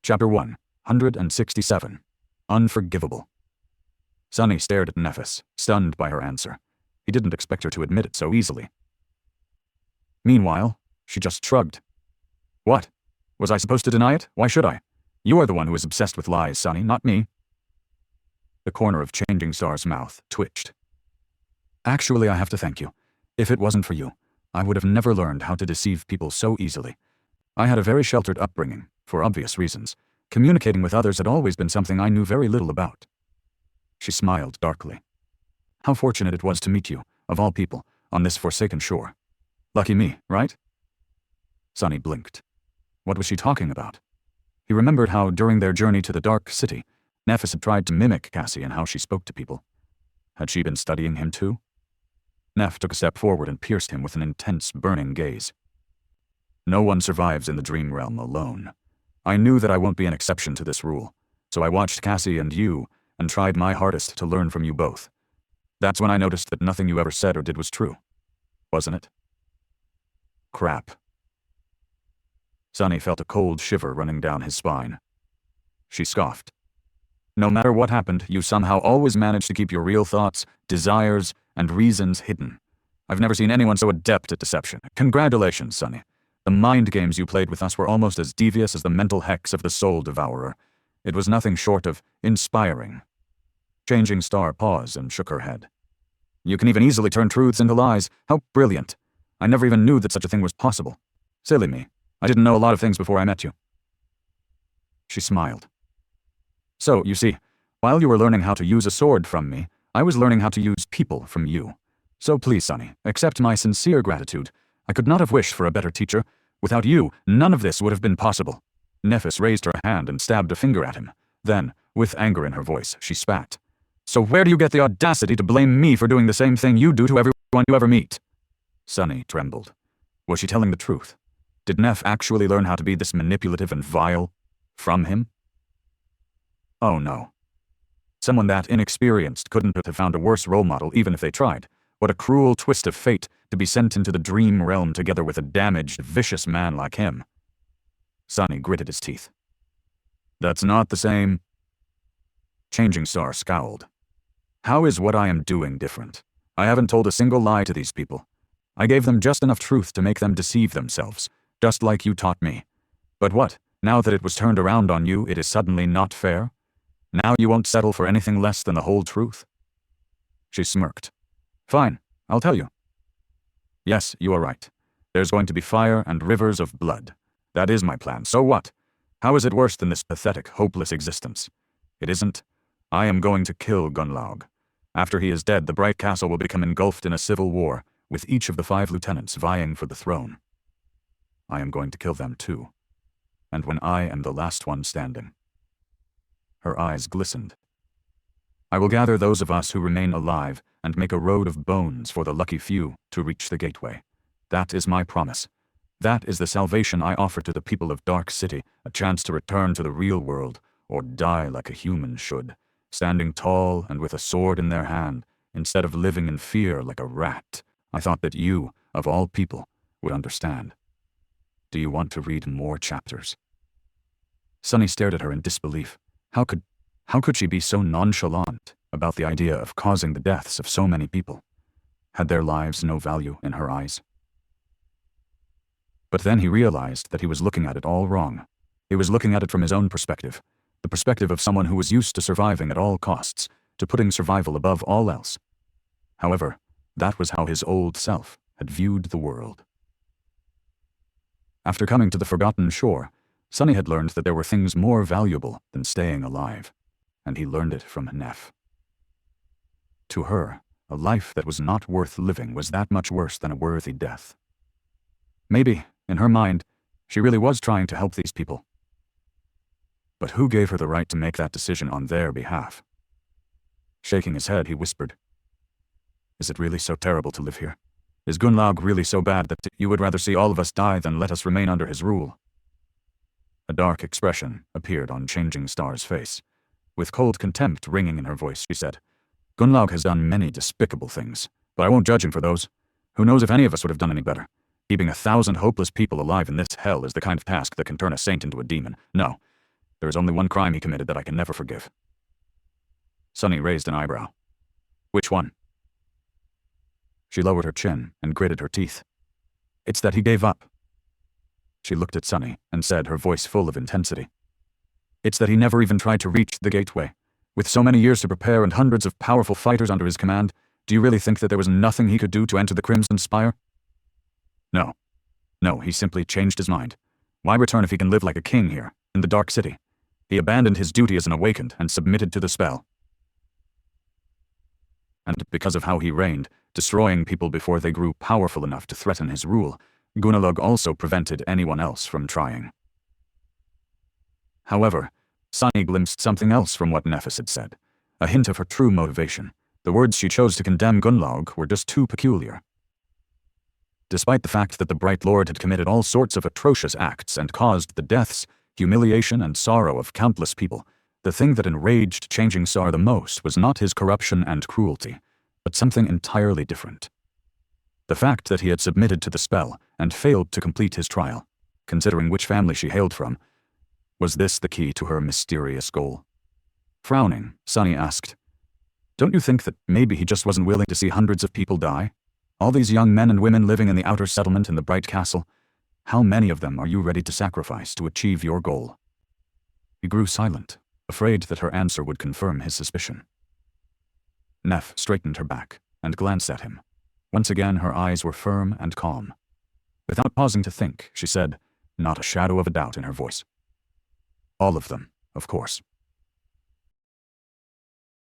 Chapter 167. Unforgivable. Sunny stared at Nephis, stunned by her answer. He didn't expect her to admit it so easily. Meanwhile, she just shrugged. What? Was I supposed to deny it? Why should I? You are the one who is obsessed with lies, Sunny, not me. The corner of Changing Star's mouth twitched. Actually, I have to thank you. If it wasn't for you, I would have never learned how to deceive people so easily. I had a very sheltered upbringing, for obvious reasons. Communicating with others had always been something I knew very little about. She smiled darkly. How fortunate it was to meet you, of all people, on this forsaken shore. Lucky me, right? Sunny blinked. What was she talking about? He remembered how, during their journey to the Dark City, Nephis had tried to mimic Cassie in how she spoke to people. Had she been studying him too? Neph took a step forward and pierced him with an intense, burning gaze. No one survives in the dream realm alone. I knew that I won't be an exception to this rule, so I watched Cassie and you and tried my hardest to learn from you both. That's when I noticed that nothing you ever said or did was true. Wasn't it? Crap. Sunny felt a cold shiver running down his spine. She scoffed. No matter what happened, you somehow always managed to keep your real thoughts, desires, and reasons hidden. I've never seen anyone so adept at deception. Congratulations, Sunny. The mind games you played with us were almost as devious as the mental hex of the Soul Devourer. It was nothing short of inspiring. Changing Star paused and shook her head. You can even easily turn truths into lies. How brilliant. I never even knew that such a thing was possible. Silly me. I didn't know a lot of things before I met you. She smiled. So, you see, while you were learning how to use a sword from me, I was learning how to use people from you. So please, Sunny, accept my sincere gratitude. I could not have wished for a better teacher. Without you, none of this would have been possible. Nephis raised her hand and stabbed a finger at him. Then, with anger in her voice, she spat. So where do you get the audacity to blame me for doing the same thing you do to everyone you ever meet? Sunny trembled. Was she telling the truth? Did Neph actually learn how to be this manipulative and vile? From him? Oh no. Someone that inexperienced couldn't have found a worse role model even if they tried. What a cruel twist of fate to be sent into the dream realm together with a damaged, vicious man like him. Sunny gritted his teeth. That's not the same. Changing Star scowled. How is what I am doing different? I haven't told a single lie to these people. I gave them just enough truth to make them deceive themselves, just like you taught me. But what, now that it was turned around on you, it is suddenly not fair? Now you won't settle for anything less than the whole truth? She smirked. Fine, I'll tell you. Yes, you are right. There's going to be fire and rivers of blood. That is my plan. So what? How is it worse than this pathetic, hopeless existence? It isn't. I am going to kill Gunnlaug. After he is dead, the Bright Castle will become engulfed in a civil war, with each of the 5 lieutenants vying for the throne. I am going to kill them too. And when I am the last one standing. Her eyes glistened. I will gather those of us who remain alive and make a road of bones for the lucky few to reach the gateway. That is my promise. That is the salvation I offer to the people of Dark City, a chance to return to the real world, or die like a human should, standing tall and with a sword in their hand, instead of living in fear like a rat. I thought that you, of all people, would understand. Do you want to read more chapters? Sunny stared at her in disbelief. How could she be so nonchalant about the idea of causing the deaths of so many people? Had their lives no value in her eyes? But then he realized that he was looking at it all wrong. He was looking at it from his own perspective, the perspective of someone who was used to surviving at all costs, to putting survival above all else. However, that was how his old self had viewed the world. After coming to the Forgotten Shore, Sunny had learned that there were things more valuable than staying alive, and he learned it from Neph. To her, a life that was not worth living was that much worse than a worthy death. Maybe, in her mind, she really was trying to help these people. But who gave her the right to make that decision on their behalf? Shaking his head, he whispered, Is it really so terrible to live here? Is Gunnlaug really so bad that you would rather see all of us die than let us remain under his rule? A dark expression appeared on Changing Star's face. With cold contempt ringing in her voice, she said, Gunnlaug has done many despicable things, but I won't judge him for those. Who knows if any of us would have done any better? Keeping 1,000 hopeless people alive in this hell is the kind of task that can turn a saint into a demon. No, There is only one crime he committed that I can never forgive. Sunny raised an eyebrow. Which one? She lowered her chin and gritted her teeth. It's that he gave up. She looked at Sunny and said, her voice full of intensity. It's that he never even tried to reach the gateway. With so many years to prepare and hundreds of powerful fighters under his command, do you really think that there was nothing he could do to enter the Crimson Spire? No. No, he simply changed his mind. Why return if he can live like a king here, in the Dark City? He abandoned his duty as an awakened and submitted to the spell. And because of how he reigned, destroying people before they grew powerful enough to threaten his rule, Gunnlaug also prevented anyone else from trying. However, Sunny glimpsed something else from what Nefis had said, a hint of her true motivation. The words she chose to condemn Gunnlaug were just too peculiar. Despite the fact that the Bright Lord had committed all sorts of atrocious acts and caused the deaths, humiliation, and sorrow of countless people, the thing that enraged Changing Sar the most was not his corruption and cruelty, but something entirely different. The fact that he had submitted to the spell and failed to complete his trial, considering which family she hailed from. Was this the key to her mysterious goal? Frowning, Sunny asked, "Don't you think that maybe he just wasn't willing to see hundreds of people die? All these young men and women living in the outer settlement in the Bright Castle, how many of them are you ready to sacrifice to achieve your goal?" He grew silent, afraid that her answer would confirm his suspicion. Nef straightened her back and glanced at him. Once again, her eyes were firm and calm. Without pausing to think, she said, not a shadow of a doubt in her voice, "All of them, of course."